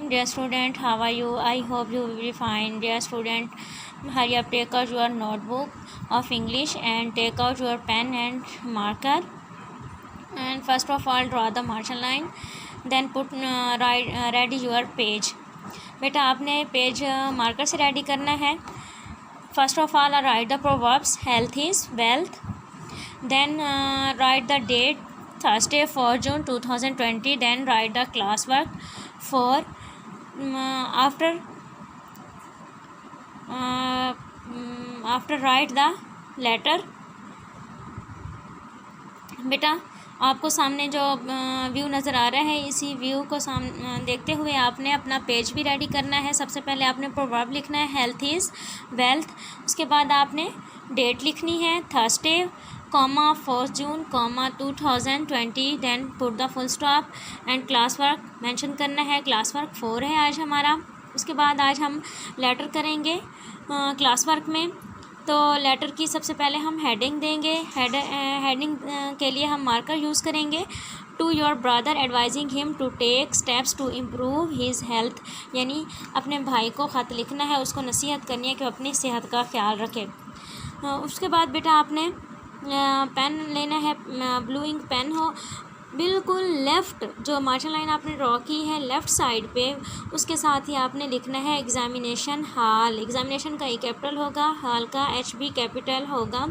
dear student, how are you? I hope you will be fine. Dear student, hurry up, take out your notebook of English and take out your pen and marker. And first of all, draw the margin line. Then put ready your page. बेटा आपने page marker से ready करना है. First of all, write the proverbs. Health is wealth. Then write the date, Thursday 4 June 2020. Then write the classwork for after write the letter. बेटा आपको सामने जो view नज़र आ रहा है, इसी व्यू को देखते हुए आपने अपना पेज भी रेडी करना है. सबसे पहले आपने प्रोवर्ब लिखना है, हेल्थ इज़ वेल्थ. उसके बाद आपने डेट लिखनी है, Thursday 4 June 2020. Then put the full stop and class work mention करना है. क्लास वर्क 4 है आज हमारा. उसके बाद आज हम लेटर करेंगे क्लास वर्क में. तो लेटर की सबसे पहले हम हेडिंग देंगे. हेडिंग के लिए हम मार्कर यूज़ करेंगे. To your brother advising him to take steps to improve his health. यानी अपने भाई को ख़त लिखना है, उसको नसीहत करनी है कि अपनी सेहत का ख्याल रखे. उसके बाद बेटा आपने पेन लेना है, ब्लू इंक पेन हो. बिल्कुल लेफ़्ट जो मार्जिन लाइन आपने ड्रॉ की है लेफ़्ट साइड पे, उसके साथ ही आपने लिखना है एग्ज़ामिनेशन हॉल. एग्ज़ामिनेशन का ई कैपिटल होगा, हॉल का HB कैपिटल होगा.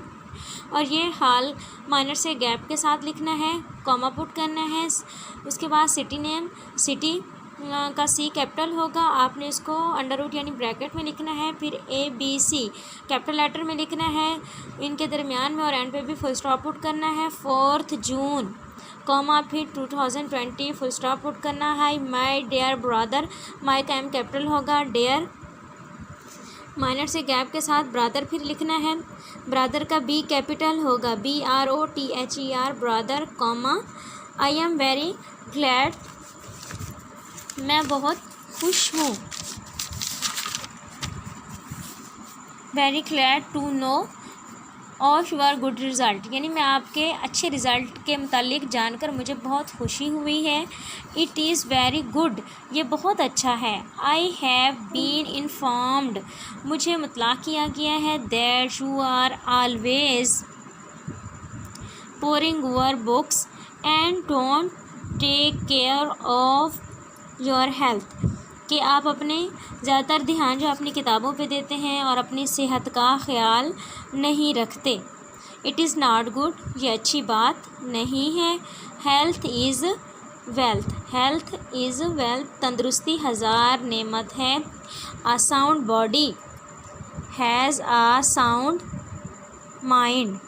और ये हॉल माइनर से गैप के साथ लिखना है, कॉमा पुट करना है. उसके बाद सिटी नेम, सिटी का C कैपिटल होगा, आपने इसको अंडर रूट यानी ब्रैकेट में लिखना है. फिर ABC कैपिटल लेटर में लिखना है, इनके दरमियान में और एंड पे भी फुल स्टॉप पुट करना है. 4 जून कॉमा फिर 2020 फुल स्टॉप पुट करना है. माय डियर ब्रदर, माय का M कैपिटल होगा, डियर माइनर से गैप के साथ ब्रदर फिर लिखना है. ब्रदर का B कैपिटल होगा, BROTHER brother, comma I am very glad, मैं बहुत खुश हूँ. Very glad to know of your good result, यानी मैं आपके अच्छे रिज़ल्ट के मुतालिक जानकर मुझे बहुत खुशी हुई है. इट इज़ वेरी गुड, ये बहुत अच्छा है. आई हैव बीन इन्फॉर्म्ड, मुझे मुतला किया गया है. That you are always poring your books and don't take care of your health, कि आप अपने ज़्यादातर ध्यान जो अपनी किताबों पे देते हैं और अपनी सेहत का ख्याल नहीं रखते. इट इज़ नॉट गुड, ये अच्छी बात नहीं है. Health is wealth, health is wealth, तंदुरुस्ती हज़ार नेमत है. A sound body has a sound mind,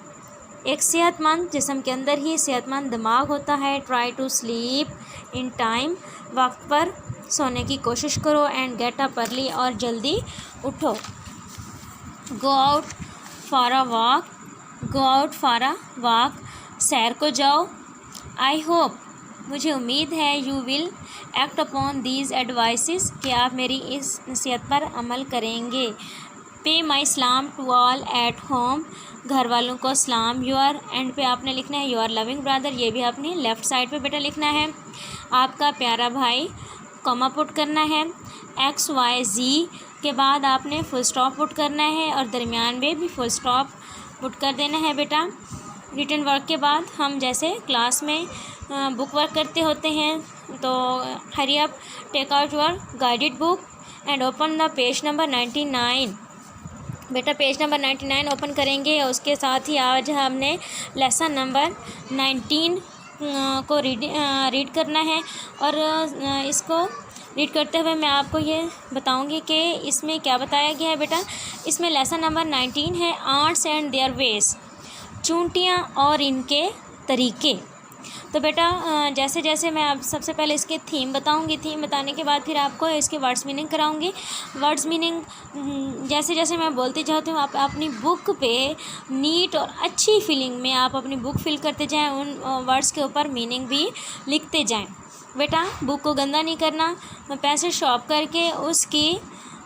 एक सेहतमंद जिस्म के अंदर ही सेहतमंद दिमाग होता है. Try to sleep in time, वक्त पर सोने की कोशिश करो. एंड गेट अप अर्ली, और जल्दी उठो. Go out for a walk, go out for a walk, सैर को जाओ. आई होप, मुझे उम्मीद है. You will act upon these advices, कि आप मेरी इस नसीहत पर अमल करेंगे. पे माई सलाम टू ऑल एट होम, घर वालों को सलाम. योर एंड पे आपने लिखना है योर लविंग ब्रदर, ये भी आपने लेफ़्ट साइड पे बेटा लिखना है. आपका प्यारा भाई, कॉमा पुट करना है. XYZ के बाद आपने फुल स्टॉप पुट करना है और दरमियान में भी फुल स्टॉप पुट कर देना है. बेटा रिटन वर्क के बाद हम जैसे क्लास में बुक वर्क करते होते हैं, तो hurry up, take out your guided book and open the page number 99. बेटा पेज नंबर 99 ओपन करेंगे. उसके साथ ही आज हमने लेसन नंबर 19 को रीड करना है. और इसको रीड करते हुए मैं आपको ये बताऊंगी कि इसमें क्या बताया गया है. बेटा इसमें लेसन नंबर 19 है, आर्ट्स एंड देयर वेज, चूंटियाँ और इनके तरीके. तो बेटा जैसे जैसे मैं आप सबसे पहले इसके थीम बताऊंगी, थीम बताने के बाद फिर आपको इसके वर्ड्स मीनिंग कराऊंगी. वर्ड्स मीनिंग जैसे जैसे मैं बोलती जाती हूँ, आप अपनी बुक पे नीट और अच्छी फीलिंग में आप अपनी बुक फिल करते जाएं, उन वर्ड्स के ऊपर मीनिंग भी लिखते जाएं. बेटा बुक को गंदा नहीं करना, पेंसिल शॉर्प करके उसकी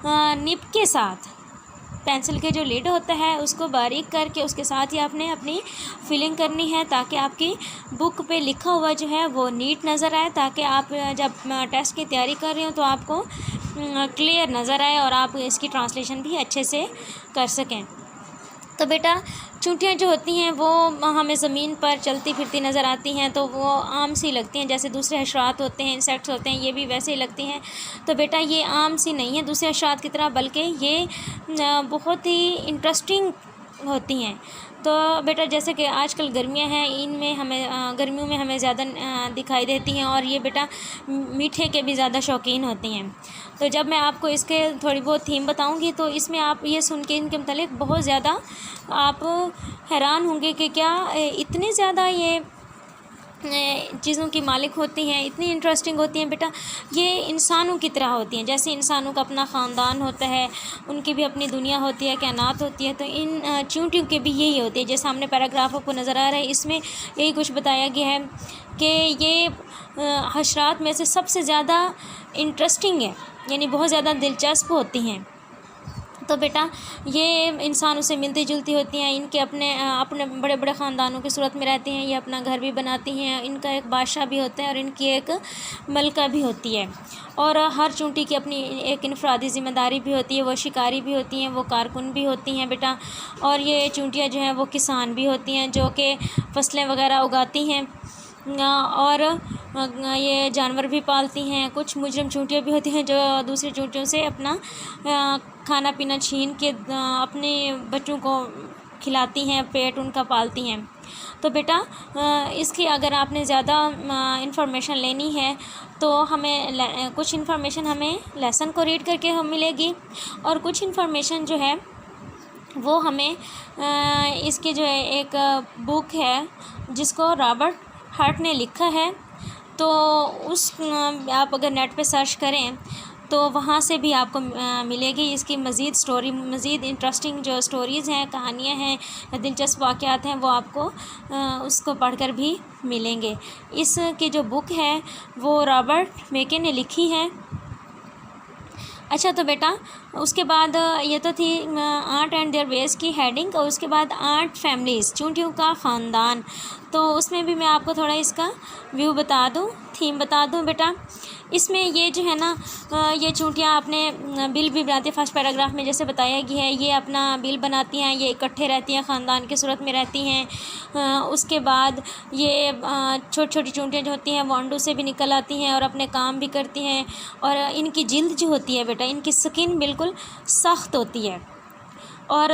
निब के साथ पेंसिल के जो लिड होता है उसको बारीक करके उसके साथ ही आपने अपनी फिलिंग करनी है, ताकि आपकी बुक पे लिखा हुआ जो है वो नीट नज़र आए, ताकि आप जब टेस्ट की तैयारी कर रहे हो तो आपको क्लियर नज़र आए और आप इसकी ट्रांसलेशन भी अच्छे से कर सकें। तो बेटा चूंटियाँ जो होती हैं वो हमें ज़मीन पर चलती फिरती नज़र आती हैं, तो वो आम सी लगती हैं, जैसे दूसरे हशरात होते हैं, इंसेक्ट्स होते हैं, ये भी वैसे ही लगती हैं। तो बेटा ये आम सी नहीं है दूसरे हशरात की तरह, बल्कि ये बहुत ही इंटरेस्टिंग होती हैं। तो बेटा जैसे कि आजकल गर्मियां हैं, इनमें हमें गर्मियों में हमें ज़्यादा दिखाई देती हैं, और ये बेटा मीठे के भी ज़्यादा शौकीन होती हैं। तो जब मैं आपको इसके थोड़ी बहुत थीम बताऊंगी तो इसमें आप ये सुन के इनके मतलब बहुत ज़्यादा आप हैरान होंगे कि क्या इतनी ज़्यादा ये चीज़ों की मालिक होती हैं, इतनी इंटरेस्टिंग होती हैं। बेटा ये इंसानों की तरह होती हैं, जैसे इंसानों का अपना ख़ानदान होता है, उनकी भी अपनी दुनिया होती है, कायनात होती है, तो इन चींटियों के भी यही होती है। जैसे सामने पैराग्राफ आपको नज़र आ रहा है, इसमें यही कुछ बताया गया है कि ये हशरात में से सबसे ज़्यादा इंटरेस्टिंग है, यानी बहुत ज़्यादा दिलचस्प होती हैं। तो बेटा ये इंसानों से मिलती जुलती होती हैं, इनके अपने बड़े बड़े ख़ानदानों की सूरत में रहती हैं, ये अपना घर भी बनाती हैं, इनका एक बादशाह भी होता है और इनकी एक मलका भी होती है। और हर चूंटी की अपनी एक इनफरादी ज़िम्मेदारी भी होती है, वो शिकारी भी होती हैं, वो कारकुन भी होती हैं बेटा। और ये चूंटियाँ जो हैं वो किसान भी होती हैं, जो कि फसलें वगैरह उगाती हैं, और ये जानवर भी पालती हैं। कुछ मुजरिम चूंटियाँ भी होती हैं जो दूसरी चूंटियों से अपना खाना पीना छीन के अपने बच्चों को खिलाती हैं, पेट उनका पालती हैं। तो बेटा इसकी अगर आपने ज़्यादा इंफॉर्मेशन लेनी है तो हमें कुछ इन्फॉर्मेशन हमें लेसन को रीड करके हम मिलेगी, और कुछ इन्फॉर्मेशन जो है वो हमें इसकी जो है एक बुक है जिसको रॉबर्ट हर्ट ने लिखा है, तो उस आप अगर नेट पे सर्च करें तो वहाँ से भी आपको मिलेगी इसकी मज़ीद स्टोरी, मज़ीद इंटरेस्टिंग जो स्टोरीज़ हैं, कहानियाँ हैं, दिलचस्प वाक़यात हैं, वो आपको उसको पढ़कर भी मिलेंगे। इसकी जो बुक है वो रॉबर्ट मेके ने लिखी है। अच्छा तो बेटा उसके बाद ये तो थी आर्ट एंड देयर वेज की हेडिंग, और उसके बाद आर्ट फैमिलीज़, चूंटियों का ख़ानदान। तो उसमें भी मैं आपको थोड़ा इसका व्यू बता दूं, थीम बता दूं बेटा। इसमें ये जो है ना ये चूंटियाँ अपने बिल भी बनाती हैं। फर्स्ट पैराग्राफ में जैसे बताया गया है, ये अपना बिल बनाती हैं, ये इकट्ठे रहती हैं, ख़ानदान की सूरत में रहती हैं। उसके बाद ये छोटी छोटी चूंटियाँ जो होती हैं वो अंडों से भी निकल आती हैं और अपने काम भी करती हैं। और इनकी जिल्द जो होती है बेटा, इनकी स्किन बिल्कुल सख्त होती है, और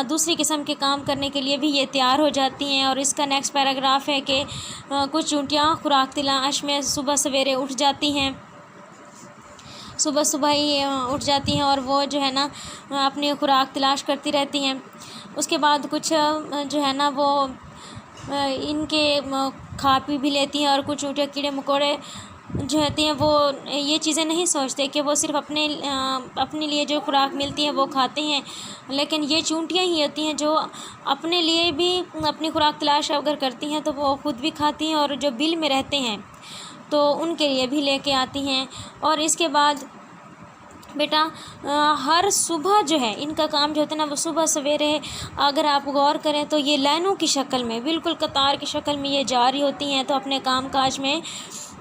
दूसरी किस्म के काम करने के लिए भी ये तैयार हो जाती हैं। और इसका नेक्स्ट पैराग्राफ है कि कुछ चूंटियाँ खुराक तलाश में सुबह सवेरे उठ जाती हैं, सुबह सुबह ही उठ जाती हैं और वो जो है ना अपनी खुराक तलाश करती रहती हैं। उसके बाद कुछ जो है ना वो इनके खा पी भी लेती हैं, और कुछ चूंटियाँ कीड़े मकोड़े जो होती हैं वो ये चीज़ें नहीं सोचते कि वो सिर्फ अपने लिए जो खुराक मिलती है वो खाते हैं, लेकिन ये चूंटियाँ ही होती हैं जो अपने लिए भी अपनी खुराक तलाश अगर करती हैं तो वो ख़ुद भी खाती हैं, और जो बिल में रहते हैं तो उनके लिए भी लेके आती हैं। और इसके बाद बेटा हर सुबह जो है इनका काम जो होता है ना वो सुबह सवेरे अगर आप गौर करें तो ये लाइनों की शक्ल में, बिल्कुल कतार की शक्ल में ये जा रही होती हैं, तो अपने काम काज में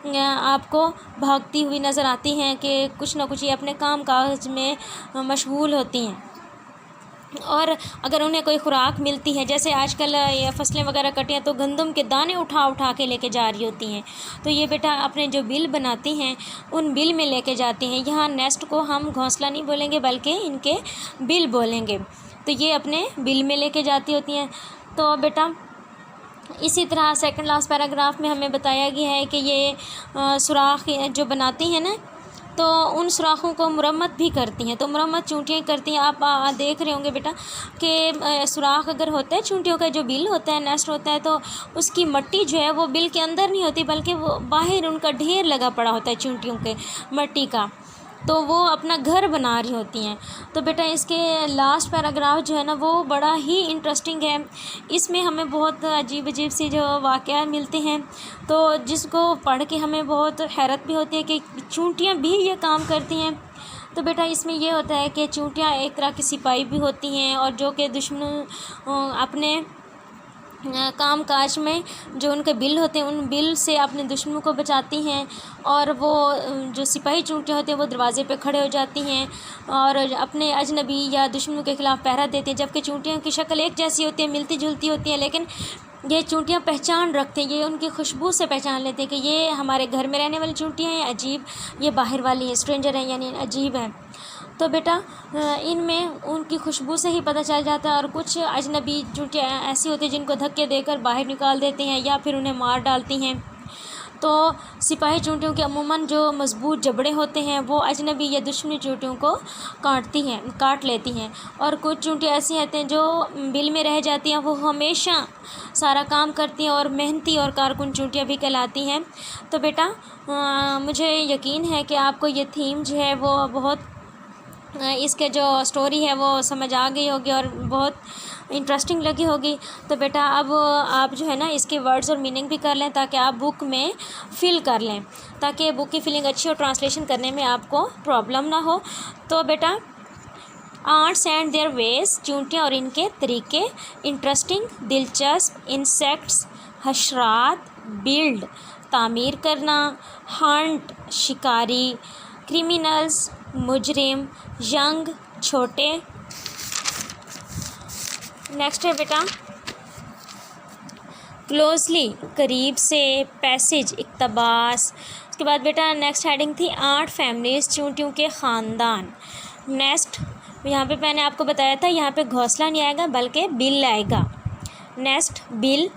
आपको भागती हुई नज़र आती हैं कि कुछ ना कुछ ये अपने काम काज में मशगूल होती हैं। और अगर उन्हें कोई खुराक मिलती है, जैसे आजकल ये फसलें वगैरह कटी हैं तो गंदम के दाने उठा उठा के लेके जा रही होती हैं, तो ये बेटा अपने जो बिल बनाती हैं उन बिल में लेके जाती हैं। यहाँ नेस्ट को हम घोंसला नहीं बोलेंगे बल्कि इनके बिल बोलेंगे, तो ये अपने बिल में लेके जाती होती हैं। तो बेटा इसी तरह सेकंड लास्ट पैराग्राफ में हमें बताया गया है कि ये सुराख जो बनाती हैं ना तो उन सुराखों को मुरम्मत भी करती हैं। तो मुरम्मत चूंटियाँ करती हैं। आप देख रहे होंगे बेटा कि सुराख अगर होता है, चूंटियों का जो बिल होता है, नेस्ट होता है, तो उसकी मट्टी जो है वो बिल के अंदर नहीं होती बल्कि वो बाहर उनका ढेर लगा पड़ा होता है चूंटियों के मट्टी का, तो वो अपना घर बना रही होती हैं। तो बेटा इसके लास्ट पैराग्राफ जो है ना वो बड़ा ही इंटरेस्टिंग है। इसमें हमें बहुत अजीब अजीब सी जो वाक़या मिलते हैं, तो जिसको पढ़ के हमें बहुत हैरत भी होती है कि चूंटियाँ भी ये काम करती हैं। तो बेटा इसमें ये होता है कि चींटियाँ एक तरह की सिपाही भी होती हैं, और जो कि दुश्मन अपने काम काज में जो उनके बिल होते हैं उन बिल से अपने दुश्मनों को बचाती हैं। और वो जो सिपाही चींटियाँ होती हैं वो दरवाज़े पे खड़े हो जाती हैं और अपने अजनबी या दुश्मनों के ख़िलाफ़ पहरा देती हैं। जबकि चींटियों की शक्ल एक जैसी होती है, मिलती जुलती होती है, लेकिन ये चींटियाँ पहचान रखते हैं, ये उनकी खुशबू से पहचान लेते हैं कि ये हमारे घर में रहने वाली चींटियाँ हैं, अजीब ये बाहर वाली हैं, स्ट्रेंजर हैं, यानी अजीब हैं। तो बेटा इनमें उनकी खुशबू से ही पता चल जाता है। और कुछ अजनबी चींटियाँ ऐसी होती हैं जिनको धक्के देकर बाहर निकाल देते हैं या फिर उन्हें मार डालती हैं। तो सिपाही चींटियों के अमूमन जो मजबूत जबड़े होते हैं वो अजनबी या दुश्मनी चींटियों को काट लेती हैं। और कुछ चींटियाँ ऐसी होती हैं जो बिल में रह जाती हैं, वो हमेशा सारा काम करती हैं और मेहनती और कारकुन चींटियाँ भी कहलाती हैं। तो बेटा मुझे यकीन है कि आपको ये थीम जो है वो बहुत इसके जो स्टोरी है वो समझ आ गई होगी और बहुत इंटरेस्टिंग लगी होगी। तो बेटा अब आप जो है ना इसके वर्ड्स और मीनिंग भी कर लें ताकि आप बुक में फ़िल कर लें, ताकि बुक की फिलिंग अच्छी और ट्रांसलेशन करने में आपको प्रॉब्लम ना हो। तो बेटा आर्ट्स एंड देयर वेज, चींटियाँ और इनके तरीके, इंटरेस्टिंग दिलचस्प, इंसेक्ट्स हशरात, बिल्ड तामीर करना, हंट शिकारी, क्रिमिनल्स मुजरिम, यंग छोटे। नेक्स्ट है बेटा क्लोजली करीब से, पैसेज इक़्तिबास। उसके बाद बेटा नेक्स्ट हेडिंग थी आर्ट फैमिलीज, चींटियों के ख़ानदान। नेक्स्ट यहाँ पे मैंने आपको बताया था यहाँ पे घोंसला नहीं आएगा बल्कि बिल आएगा। नेक्स्ट बिल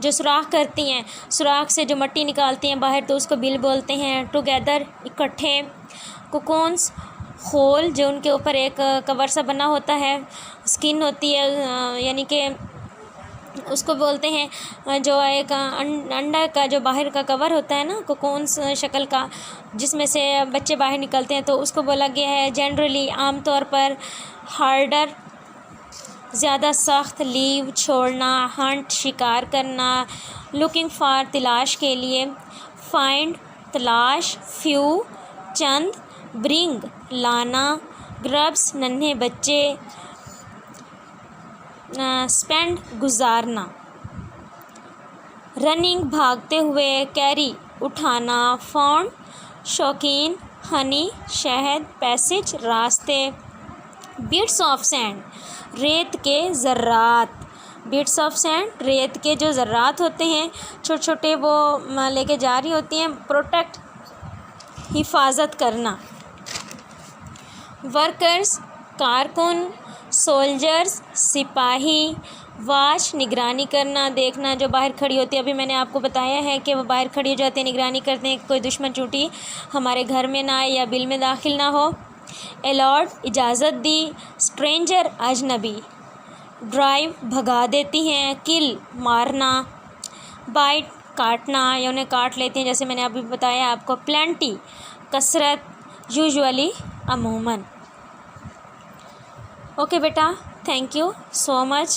जो सुराख करती हैं, सुराख से जो मिट्टी निकालती हैं बाहर तो उसको बिल बोलते हैं। टुगेदर इकट्ठे, कोकोन्स होल जो उनके ऊपर एक कवर सा बना होता है, स्किन होती है यानी कि उसको बोलते हैं जो एक अंडा का जो बाहर का कवर होता है ना, कोकोन्स शक्ल का जिसमें से बच्चे बाहर निकलते हैं, तो उसको बोला गया है जनरली आमतौर पर हार्डर ज़्यादा सख्त, लीव छोड़ना, हंट शिकार करना, लुकिंग फॉर तलाश के लिए, फाइंड तलाश, फ्यू चंद, ब्रिंग लाना, ग्रब्स नन्हे बच्चे, स्पेंड गुजारना, रनिंग भागते हुए, कैरी उठाना, फाउंड शौकीन, हनी शहद, पैसेज रास्ते, बिट्स ऑफ सैंड रेत के ज़र्रात, बिट्स ऑफ सैंड रेत के जो ज़र्रात होते हैं छोटे छोटे वो लेके जा रही होती हैं, प्रोटेक्ट हिफाजत करना, वर्कर्स कारकुन, सोल्जर्स सिपाही, वाच निगरानी करना, देखना जो बाहर खड़ी होती है। अभी मैंने आपको बताया है कि वो बाहर खड़ी हो जाती है, निगरानी करते हैं कोई दुश्मन चींटी हमारे घर में ना आए या बिल में दाखिल ना हो। अलॉट इजाज़त दी, स्ट्रेंजर अजनबी, ड्राइव भगा देती हैं, किल मारना, बाइट काटना या उन्हें काट लेती हैं जैसे मैंने अभी बताया आपको। प्लेंटी कसरत, यूजुअली अमूमन। ओके बेटा, थैंक यू सो मच।